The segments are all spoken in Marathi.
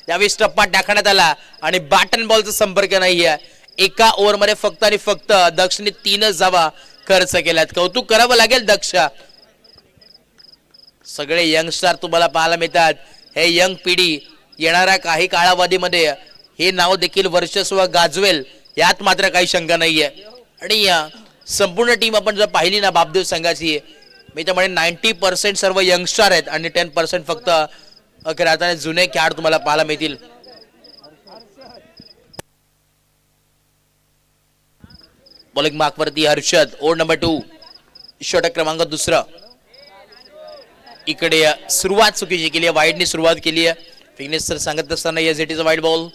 यावेळी टप्पा टाकण्यात आला आणि बॅटन बॉलचा संपर्क नाहीये. एका ओव्हरमध्ये फक्त आणि फक्त दक्षने 3च धावा खर्च केल्यात. कौतुक करावं लागेल दक्ष. सगळे यंगस्टार तुम्हाला पाहायला मिळतात. हे यंग पिढी येणाऱ्या काही कालावधीमध्ये हे नाव देखील वर्चस्व गाजवेल यात मात्र काही शंका नाहीये. आणि संपूर्ण टीम आपण जर पाहिली ना बापदेव संघाची, मी तर म्हणेन 90% सर्व यंगस्टार आहेत आणि 10% फक्त खेळताना जुने खेळाडू तुम्हाला पाहायला मिळतील. बॉलिंग मार्कवरती हर्षद, ओव्हर नंबर 2, षटक क्रमांक 2. इकडे सुरुवात चुकीची केली आहे, वाईडनी सुरुवात केली आहे. फिग्नेस सर सांगत असताना as it is a wide ball.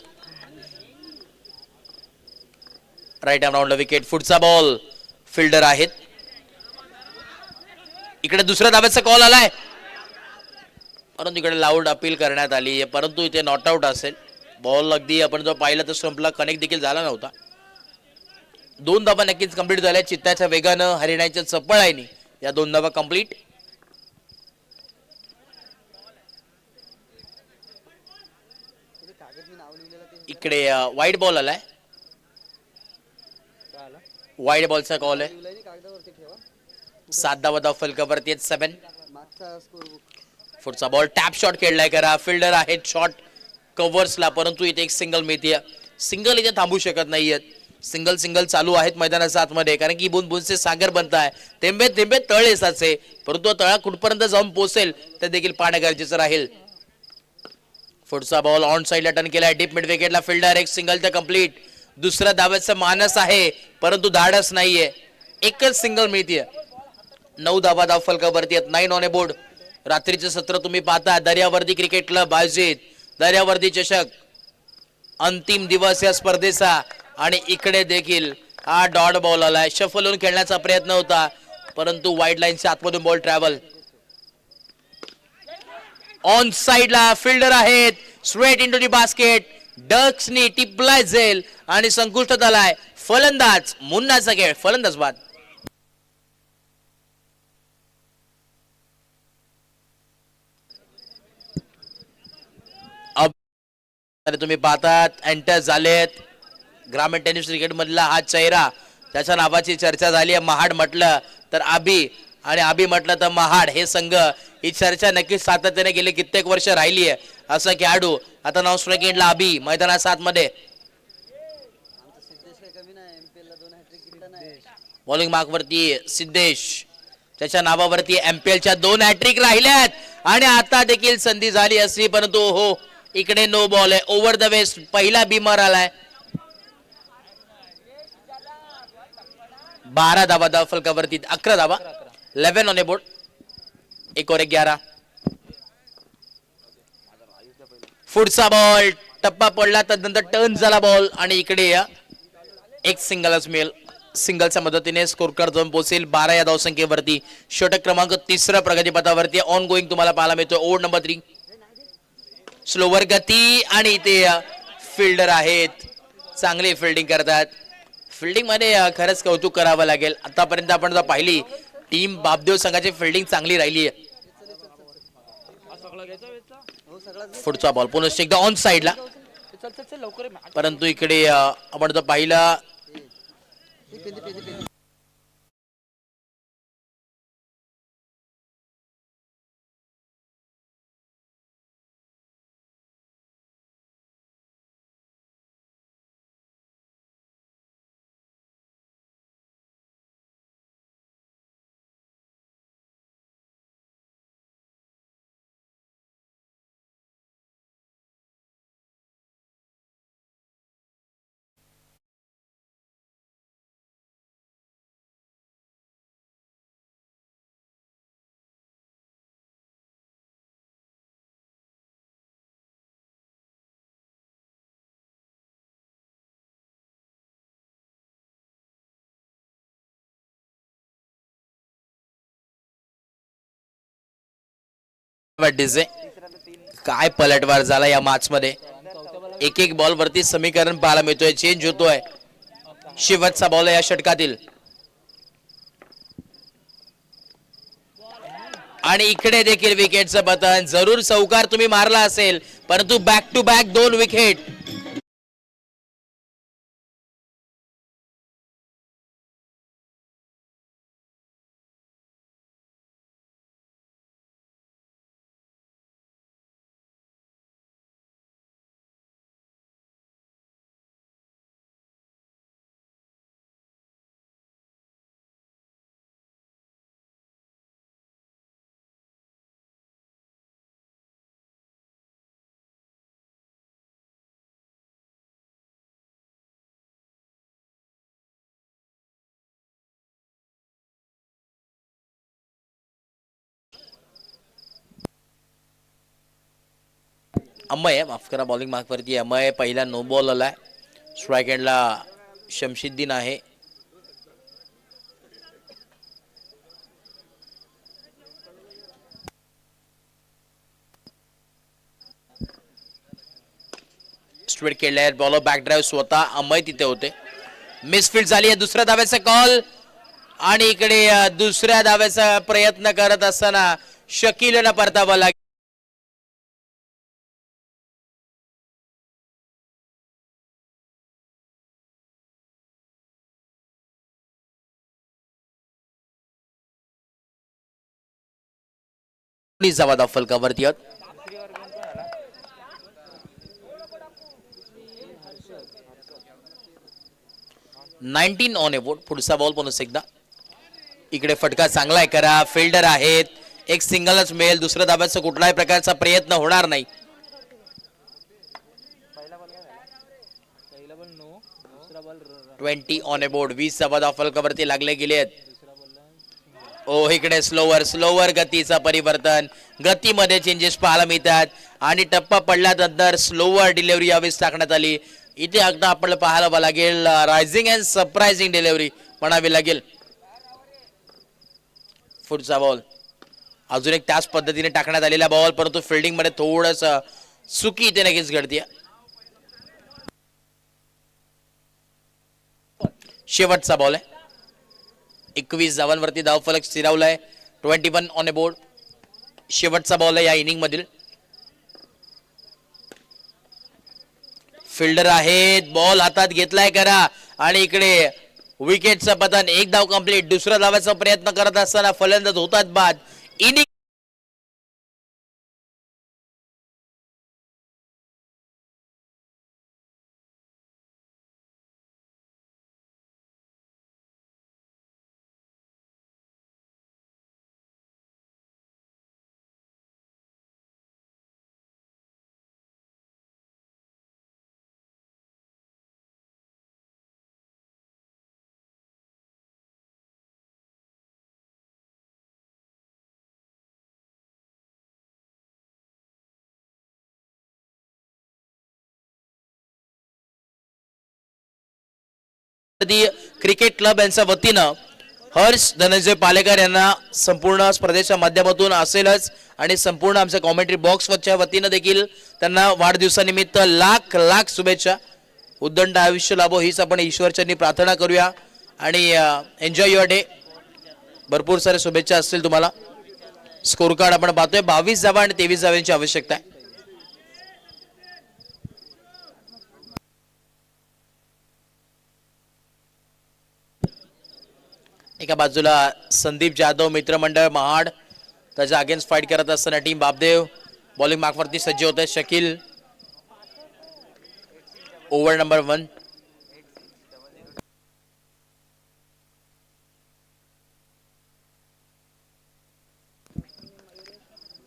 Right arm राऊंडला विकेट. पुढचा बॉल फिल्डर आहेत. इकडे दुसऱ्या धाब्याचा कॉल आलाय, परंतु इकडे लाऊड अपील करण्यात आली आहे, परंतु इथे नॉट आउट असेल. बॉल अगदी आपण जो पाहिला तर स्टंपला कनेक्ट देखील झाला नव्हता. 2 धाबा नक्कीच कंप्लीट झाल्या. चित्ताच्या वेगानं हरिणाच्या चपळाईनी या 2 धाबा कंप्लीट. इकडे वाईड बॉल आलाय. वाईड बॉलचा कॉल आहे. 7 धावा धाव फलकावरती 7. पुढचा बॉल टॅप शॉट खेळलाय करा. फिल्डर आहेत शॉट कव्हर्सला, परंतु इथे एक सिंगल मिळते. सिंगल इथे थांबू शकत नाहीयेत. सिंगल चालू आहेत मैदानाच्या आतमध्ये, कारण की बूंद बूंदचे सागर बनत आहे. थेंबे थेंबे तळ येसाचे, परंतु तळा कुठपर्यंत जाऊन पोहोचेल ते देखील पाहणं गरजेचं राहील. पुढचा बॉल ऑन साइडला टर्न केलाय. डीप मिड विकेटला फिल्डर एक सिंगल तर कंप्लीट. दुसऱ्या धाब्याचा मानस आहे, परंतु धाडस नाहीये. एकच सिंगल मिळते. 9 धावा धाव फलकावरती आहेत. 9 ऑन ए बोर्ड. रात्रीचे सत्र तुम्ही पाहता. दर्यावर्दी क्रिकेट क्लब आयोजित दर्यावर्दी चषक अंतिम दिवस या स्पर्धेचा. आणि इकडे देखील हा डॉट बॉल आलाय. शफल होऊन खेळण्याचा प्रयत्न होता, परंतु वाईड लाईनच्या आतमधून बॉल ट्रॅव्हल. ऑन साइडला फिल्डर आहेत. Straight into the basket. डक्सनी टिपलाय झेल आणि संकुष्टात आलाय फलंदाज. मुन्नाचा खेळ, फलंदाज बाद. तुम्ही पाहतात एंटर झालेत. ग्रामीण टेनिस क्रिकेट मधला हा चेहरा, त्याच्या नावाची चर्चा झाली आहे. महाड म्हटलं तर आबी आणि आबी म्हटलं तर महाड. हे संघ ही चर्चा नक्कीच सातत्याने गेली कित्येक वर्ष राहिली आहे. असा खेळाडू आता नाव स्ट्राईकला आबी मैदानात 7 मध्ये. बॉलिंग मार्कवरती सिद्धेश, त्याच्या नावावरती एमपीएलच्या 2 हॅट्रिक राहिल्यात. आणि आता देखील संधी झाली असली, परंतु हो इकडे नो बॉल आहे. ओव्हर द वेस्ट पहिला बीमर आलाय. 12 धावा धाव फलकावरती 11 धावा. 11 ऑन ए बोर्ड. 1 और 11. पुढचा बॉल टप्पा पडला, तर नंतर टर्न झाला बॉल आणि इकडे एक सिंगलच मिळेल. सिंगलच्या मदतीने स्कोर कार्ड जाऊन पोहोचेल 12 या धावसंख्येवरती. षटक क्रमांक 3 प्रगतीपथावरती ऑन गोईंग तुम्हाला पाहायला मिळतो. Over number 3. स्लोवर गती आणि ते फिल्डर आहेत, चांगली फिल्डिंग करतात. फिल्डिंग मध्ये खरंच कौतुक करावं लागेल. आतापर्यंत आपण जर पाहिली टीम बापदेव संघाची फिल्डिंग चांगली राहिली आहे. पुढचा बॉल पुन्हा एकदा ऑन साइडला, परंतु इकडे आपण जर पाहिला काय पलटवार झाला या मॅच मध्ये. एक बॉल वरती समीकरण पाहायला मिळतोय, चेंज होतोय. शेवटचा बॉल या षटकातील आणि इकडे देखील विकेटचं बटन. जरूर चौकार तुम्ही मारला असेल, परंतु back to back 2 wicket. Amay माफ करा बॉलिंग मार्कवरती अमय पहिला नो बॉल आलाय. स्ट्राईक एंडला शमशुद्दीन आहे. स्ट्रेट केलाय बॉलर बॅक ड्राईव्ह स्वतः अमय तिथे होते. मिसफील्ड झाली आहे. दुसऱ्या धाव्याचा कॉल आणि इकडे दुसऱ्या धाव्याचा प्रयत्न करत असताना शकीलला परतावा लागला. जावा दाफल कवरती 19 ऑन ए बोर्ड. पुढचा बॉल पुन्हा एकदा इकडे फटका चांगला आहे करा. फिल्डर आहेत. एक सिंगलच मिळेल. दुसऱ्या धाब्याचा कुठल्याही प्रकारचा प्रयत्न होणार नाही. 20 ऑन ए बोर्ड. 20 जावा दाफल कवरती लागले गेले आहेत. ओ इकडे स्लोवर गतीचा परिवर्तन. गतीमध्ये चेंजेस पाहायला मिळतात आणि टप्पा पडल्यानंतर स्लोवर डिलिव्हरी यावेळेस टाकण्यात आली. इथे अगदी आपल्याला पाहायला लागेल रायझिंग अँड सरप्राइजिंग डिलिव्हरी म्हणावी लागेल. पुढचा बॉल अजून एक त्याच पद्धतीने टाकण्यात आलेला बॉल परंतु फिल्डिंग मध्ये थोडस चुकी इथे नक्कीच घडते. शेवटचा बॉल आहे. 21 धावांवरती धावफलक स्थिरावलाय. 21 ऑन ए बोर्ड. शेवटचा बॉल आहे या इनिंग मधील. फिल्डर आहेत. बॉल हातात घेतलाय करा आणि इकडे विकेटचं पतन. एक धाव कंप्लीट. दुसऱ्या धावाचा प्रयत्न करत असताना फलंदाज होतात बाद. इनिंग क्रिकेट क्लब यांच्या वतीनं हर्ष धनंजय पालेकर यांना संपूर्ण स्पर्धेच्या माध्यमातून असेलच आणि संपूर्ण आमच्या कॉमेंट्री बॉक्सच्या वतीनं देखील त्यांना वाढदिवसानिमित्त लाख लाख शुभेच्छा. उद्दंड आयुष्य लाभो हीच आपण ईश्वरचरणी प्रार्थना करूया आणि एन्जॉय युअर डे. भरपूर सारे शुभेच्छा असतील तुम्हाला. स्कोर कार्ड आपण पाहतोय. 22 धावा आणि 23 धावांची आवश्यकता आहे. एका बाजूला संदीप जाधव मित्रमंडळ महाड त्याच्या अगेन्स्ट फाईट करत असताना टीम बापदेव बॉलिंग मार्कवरती सज्ज होत आहे. Shakeel over number 1.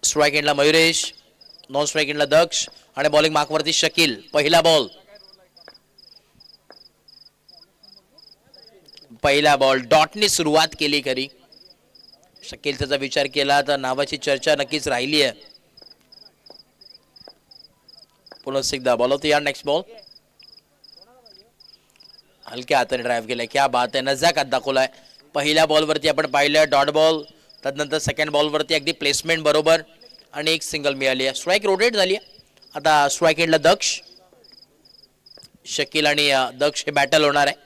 स्ट्राईक एंडला मयुरेश. नॉन स्ट्राईक एंडला दक्ष आणि बॉलिंग मार्कवरती शकील. पहिला बॉल. पहिला बॉल डॉटने सुरुवात केली खरी. शकीलचा जर विचार केला तर नावाची चर्चा नक्कीच राहिली आहे. पुन्हा एकदा बॉल होती या. नेक्स्ट बॉल हलक्या हाताने ड्राईव्ह केलाय. क्या बात आहे. नजाकत दाखवलाय. पहिल्या बॉलवरती आपण पाहिलं डॉट बॉल. त्यानंतर सेकंड बॉलवरती अगदी प्लेसमेंट बरोबर आणि एक सिंगल मिळाली आहे. स्ट्राईक रोटेट झाली आहे. आता स्ट्राईक एंडला दक्ष. शकील आणि दक्ष हे बॅटल होणार आहे.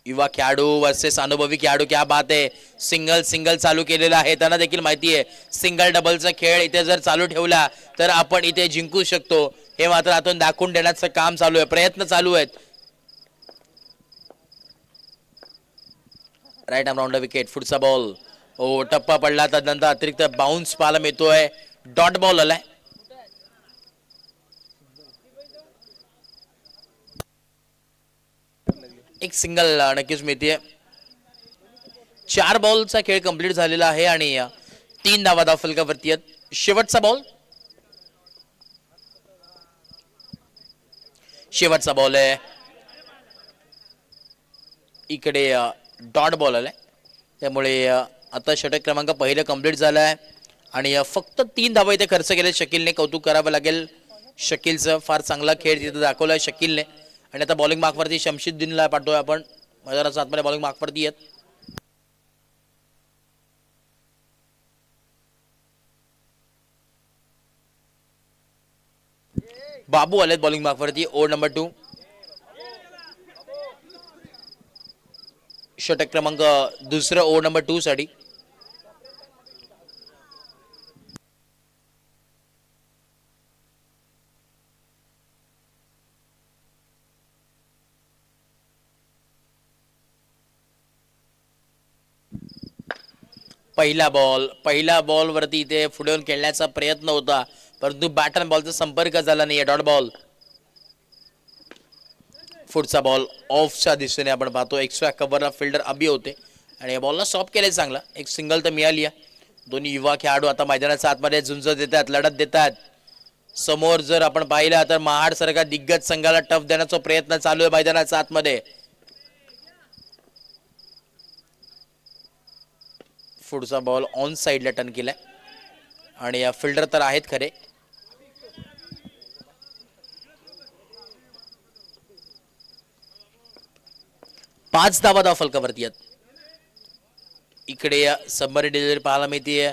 युवा खेळाडू वर्सेस अनुभवी खेळाडू, क्या बात आहे. सिंगल सिंगल चालू केलेला आहे, त्यांना देखील माहिती आहे सिंगल डबलचा खेळ इथे जर चालू ठेवला तर आपण इथे जिंकू शकतो. हे मात्र आतून दाखवून देण्याचं काम चालू आहे, प्रयत्न चालू आहेत. Right arm round wicket. पुढचा बॉल टप्पा पडला, त्यानंतर अतिरिक्त बाउन्स पाहायला मिळतोय. डॉट बॉल आलाय. एक सिंगल नक्कीच मिळते. 4 बॉलचा खेळ कंप्लीट झालेला आहे आणि 3 धावा धाव फलकावरती आहेत. शेवटचा बॉल, शेवटचा बॉल आहे. इकडे डॉट बॉल आलाय, त्यामुळे आता षटक क्रमांक पहिलं कंप्लीट झालाय आणि फक्त 3 धावा इथे खर्च केले शकीलने. कौतुक करावं लागेल शकीलचं, फार चांगला खेळ तिथे दाखवलाय शकीलने. आणि आता बॉलिंग मार्कवरती शमशुद्दीनला पाठवूया आपण. मैदानाच्या आतमध्ये बॉलिंग मार्कवरती आहेत. बाबू आलेत बॉलिंग मार्कवरती. ओव्हर नंबर 2, षटक क्रमांक दुसरं ओव्हर नंबर 2 साठी. पहिला बॉल वरती इथे पुढे येऊन खेळण्याचा प्रयत्न होता, परंतु बॅट आणि बॉलचा संपर्क झाला नाही. Dot ball. पुढचा बॉल ऑफच्या दिशेने आपण पाहतो. एक्स्ट्रा कव्हरला फिल्डर अभि होते आणि या बॉलला स्टॉप केले चांगला. एक सिंगल तर मिळाली आहे. दोन्ही युवा खेळाडू आता मैदानाच्या आतमध्ये झुंज देतात, लढत देतात. समोर जर आपण पाहिलं तर महाड सारखा दिग्गज संघाला टफ देण्याचा प्रयत्न चालू आहे मैदानाच्या आतमध्ये. पुढचा बॉल ऑन साइडला टर्न केलाय आणि फिल्डर तर आहेत खरे. पाच धावा धाव फलकावरती आहेत. इकडे सबमरी डिलिव्हरी पाहायला मिळते.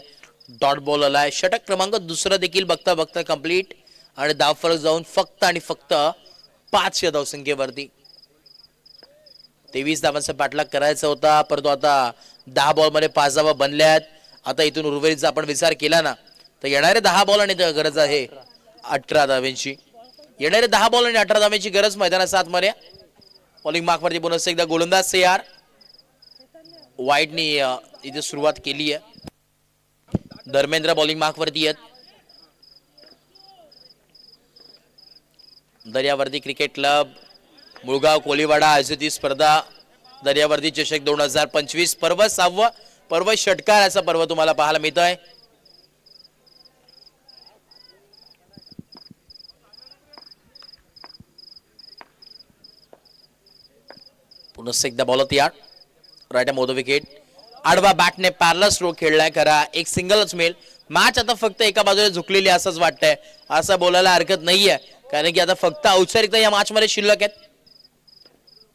डॉट बॉल आलाय. षटक क्रमांक दुसरा देखील बघता बघता कंप्लीट आणि धाव फलक जाऊन फक्त आणि फक्त 5 या धावसंख्येवरती. 23 धावांचा पाठलाग करायचा होता, परंतु आता 10 बॉल मध्ये 5 धावा बनल्यात. आता इथून उर्वरितचा आपण विचार केला ना तर येणारे 10 बॉल आणि गरज आहे 18 धावांची. येणारे 10 बॉल आणि 18 धावांची गरज मैदानाच्या आतमध्ये. बॉलिंग मार्कवरती पुन्हा एकदा गोलंदाज सेयार. वाईटनी इथे सुरुवात केली आहे. धर्मेंद्र बॉलिंग मार्कवरती आहेत. दर्यावर्दी क्रिकेट क्लब मुळगाव कोलीवाडा आयोजित ही स्पर्धा दर्यावर्दी चषक 2025 पर्व 6वं पर्व षटकार असा पर्व तुम्हाला पाहायला मिळत आहे. पुन्हा एकदा बॉल तयार. राईट मोद विकेट. आडवा बॅटने पॅरलल स्ट्रोक खेळलाय खरा. एक सिंगलच मिळेल. मॅच आता फक्त एका बाजूला झुकलेली असंच वाटतंय. असं बोलायला हरकत नाहीये, कारण की आता फक्त औपचारिकता या मॅच मध्ये शिल्लक आहेत.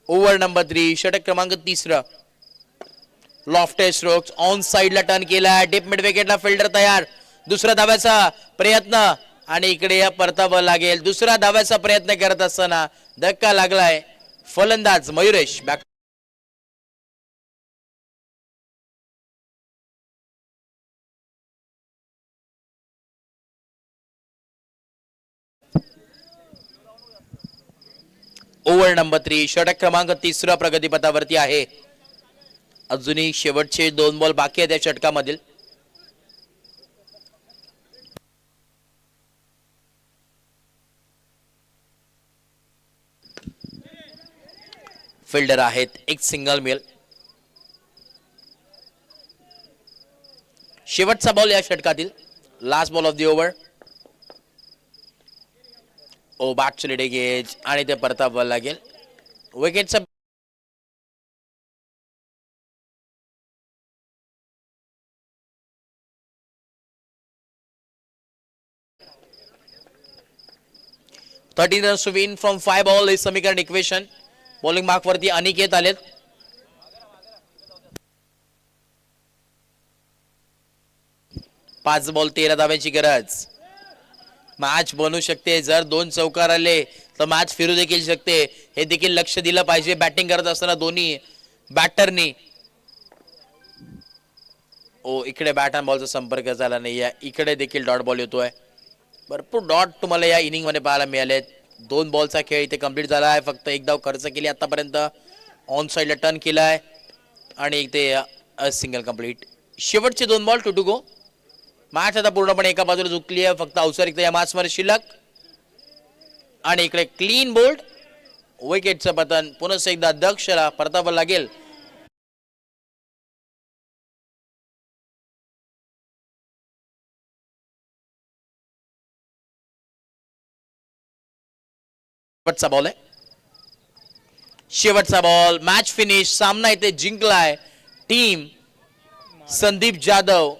ओव्हर नंबर 3, षटक क्रमांक 3. लॉफ्टेड स्ट्रोक्स ऑन साइडला टर्न केलाय. डीप मिड विकेटला फिल्डर तयार. दुसऱ्या धाव्याचा प्रयत्न आणि इकडे परतावं लागेल. दुसऱ्या धाव्याचा प्रयत्न करत असताना धक्का लागलाय. फलंदाज मयुरेश बॅक. ओव्हर नंबर 3, षटक क्रमांक 3 प्रगतीपथावरती आहे. अजूनही शेवटचे 2 बॉल बाकी आहेत या षटकामधील. फिल्डर आहेत. एक सिंगल मिळेल. शेवटचा बॉल या षटकातील. Last ball of the over. ओ बॅक टू लेड गेज आणि ते परतावं लागेल. विकेटचा thirteen runs to win from 5 ball हे समीकरण इक्वेशन. बॉलिंग मार्क वरती अनिकेत आलेत. पाच बॉल 13 धाव्यांची गरज. मॅच बनू शकते. जर 2 चौकार आले तर मॅच फिरू देखील शकते. हे देखील लक्ष दिलं पाहिजे. बॅटिंग करत असताना दोन्ही बॅटरनी ओ इकडे बॅट आणि बॉलचा संपर्क झाला नाहीये. इकडे देखील डॉट बॉल येतोय. भरपूर डॉट तुम्हाला या इनिंग मध्ये पाहायला मिळालेत. 2 बॉलचा खेळ इथे कंप्लीट झाला आहे. फक्त एक धाव खर्च केली आतापर्यंत. ऑन साइडला टर्न केलाय आणि इथे सिंगल कंप्लीट. शेवटचे 2 बॉल 2 टू गो. मॅच आता पूर्णपणे एका बाजूला झुकली आहे. फक्त औपचारिकता या मॅच मध्ये शिल्लक. आणि इकडे क्लीन बोल्ड. विकेटचं पतन. पुन्हा एकदा दक्षला परतावं लागेल. शेवटचा बॉल आहे. शेवटचा बॉल. Match finish. सामना इथे जिंकलाय टीम संदीप जाधव